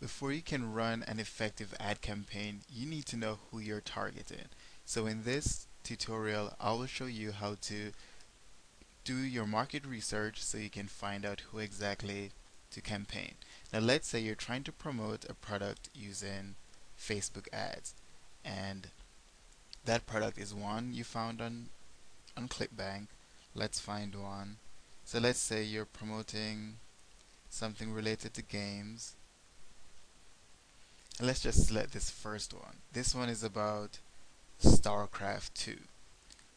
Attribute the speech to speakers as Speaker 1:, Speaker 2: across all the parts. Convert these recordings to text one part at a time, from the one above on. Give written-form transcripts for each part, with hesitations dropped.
Speaker 1: Before you can run an effective ad campaign, you need to know who you're targeting. So in this tutorial, I will show you how to do your market research so you can find out who exactly to campaign. Now let's say you're trying to promote a product using Facebook ads, and that product is one you found on ClickBank. Let's find one. So let's say you're promoting something related to games. And let's just select this first one. This one is about StarCraft 2.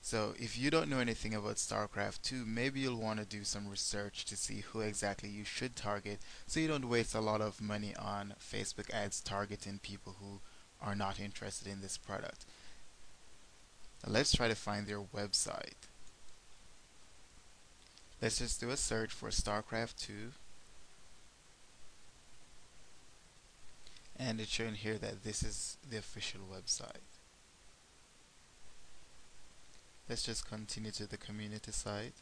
Speaker 1: So if you don't know anything about StarCraft 2, maybe you'll want to do some research to see who exactly you should target so you don't waste a lot of money on Facebook ads targeting people who are not interested in this product. Now let's try to find their website. Let's just do a search for StarCraft 2, and it's showing here that this is the official website. Let's just continue to the community site.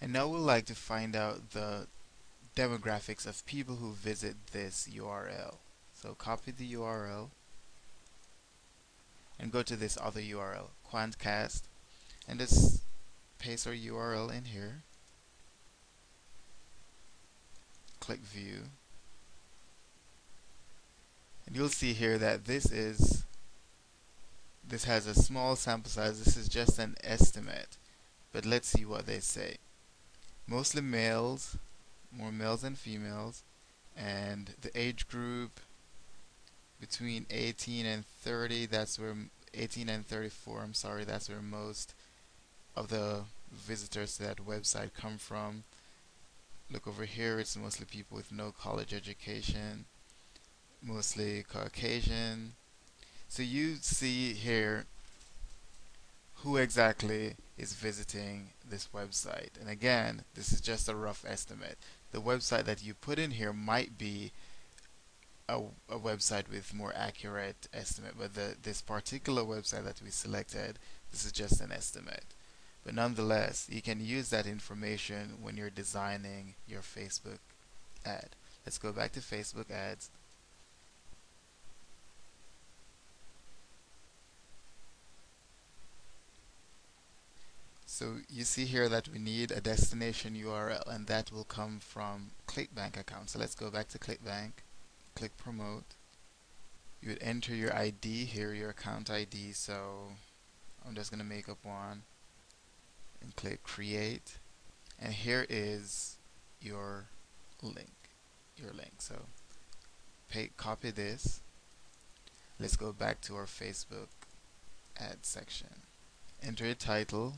Speaker 1: And now we'd like to find out the demographics of people who visit this URL. So copy the URL and go to this other URL, Quantcast, and just paste our URL in here. Click View. And you'll see here that this has a small sample size. This is just an estimate. But let's see what they say. Mostly males, more males than females, and the age group between 18 and 30, 18 and 34, I'm sorry, that's where most of the visitors to that website come from. Look over here, it's mostly people with no college education, mostly Caucasian. So you see here who exactly is visiting this website. And again, this is just a rough estimate. The website that you put in here might be a website with more accurate estimate, but this particular website that we selected, this is just an estimate. But nonetheless, you can use that information when you're designing your Facebook ad. Let's go back to Facebook ads. So you see here that we need a destination URL, and that will come from ClickBank account. So let's go back to ClickBank, click Promote. You would enter your ID here, your account ID. So I'm just going to make up one and click Create. And here is your link. So copy this. Let's go back to our Facebook ad section. Enter a title.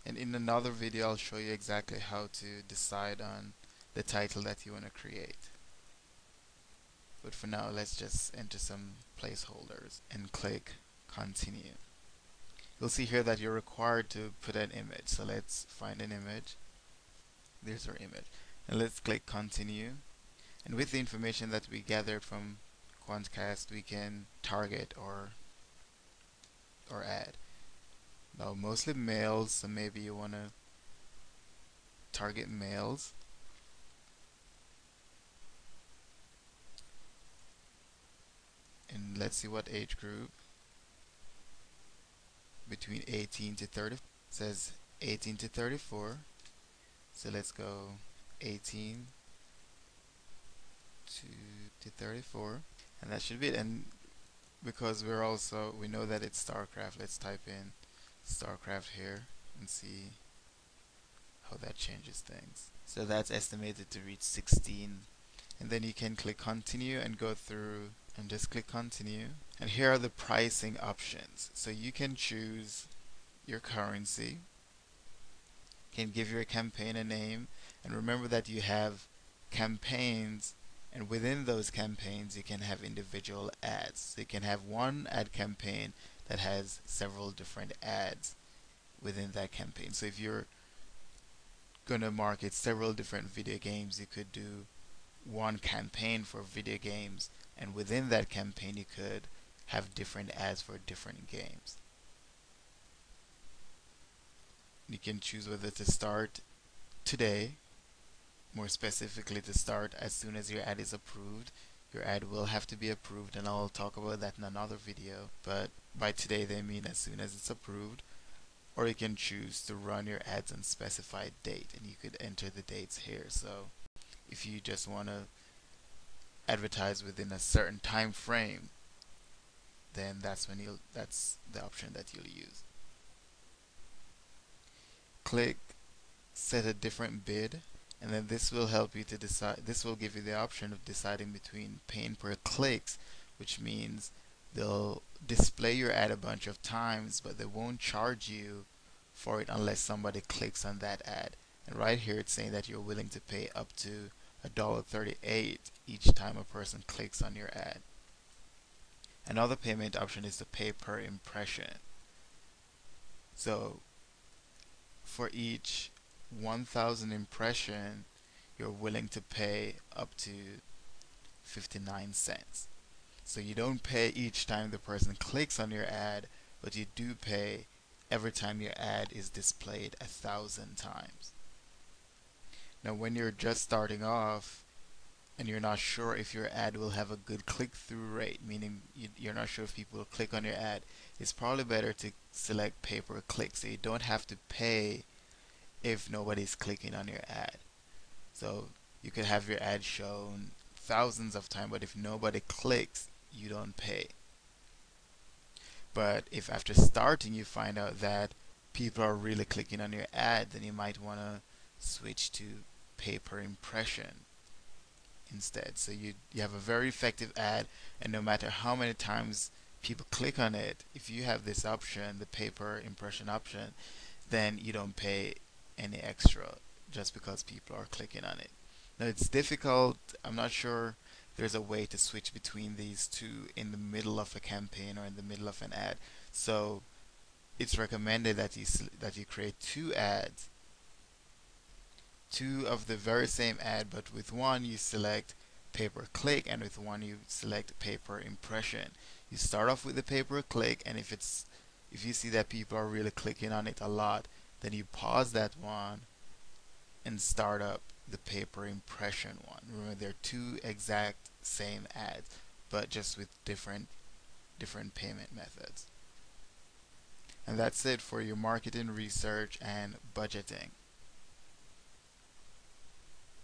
Speaker 1: And in another video, I'll show you exactly how to decide on the title that you want to create. But for now, let's just enter some placeholders and click Continue. You'll see here that you're required to put an image. So let's find an image. There's our image. And let's click Continue. And with the information that we gathered from Quantcast, we can target or ad. Now mostly males, so maybe you want to target males. And let's see what age group. Between 18 to 30. It says 18 to 34. So let's go 18 to 34. And that should be it. And because we know that it's StarCraft, let's type in StarCraft here and see how that changes things. So that's estimated to reach 16. And then you can click Continue and go through and just click Continue. And here are the pricing options. So you can choose your currency, can give your campaign a name, and remember that you have campaigns, and within those campaigns you can have individual ads. So you can have one ad campaign that has several different ads within that campaign. So if you're going to market several different video games, you could do one campaign for video games, and within that campaign you could have different ads for different games. You can choose whether to start today more specifically to start as soon as your ad is approved. Your ad will have to be approved, and I'll talk about that in another video. But by today, they mean as soon as it's approved. Or you can choose to run your ads on specified date, and you could enter the dates here. So if you just want to advertise within a certain time frame, then that's the option that you'll use. Click set a different bid, and then this will help you to decide. This will give you the option of deciding between paying per clicks, which means they'll display your ad a bunch of times, but they won't charge you for it unless somebody clicks on that ad. And right here it's saying that you're willing to pay up to $1.38 each time a person clicks on your ad. Another payment option is to pay per impression. So for each 1,000 impression, you're willing to pay up to 59 cents. So you don't pay each time the person clicks on your ad, but you do pay every time your ad is displayed 1,000 times. Now when you're just starting off and you're not sure if your ad will have a good click-through rate, meaning you're not sure if people will click on your ad, it's probably better to select pay per click so you don't have to pay if nobody's clicking on your ad. So you could have your ad shown thousands of times, but if nobody clicks, you don't pay. But if after starting you find out that people are really clicking on your ad, then you might want to switch to pay per impression instead. So you have a very effective ad, and no matter how many times people click on it, if you have this option, the pay per impression option, then you don't pay any extra just because people are clicking on it. Now it's difficult. I'm not sure there's a way to switch between these two in the middle of a campaign or in the middle of an ad. So it's recommended that you create two ads, two of the very same ad, but with one you select pay per click, and with one you select pay per impression. You start off with the pay per click, and if you see that people are really clicking on it a lot, then you pause that one and start up the pay per impression one. Remember, they're two exact same ads, but just with different payment methods. And that's it for your marketing research and budgeting.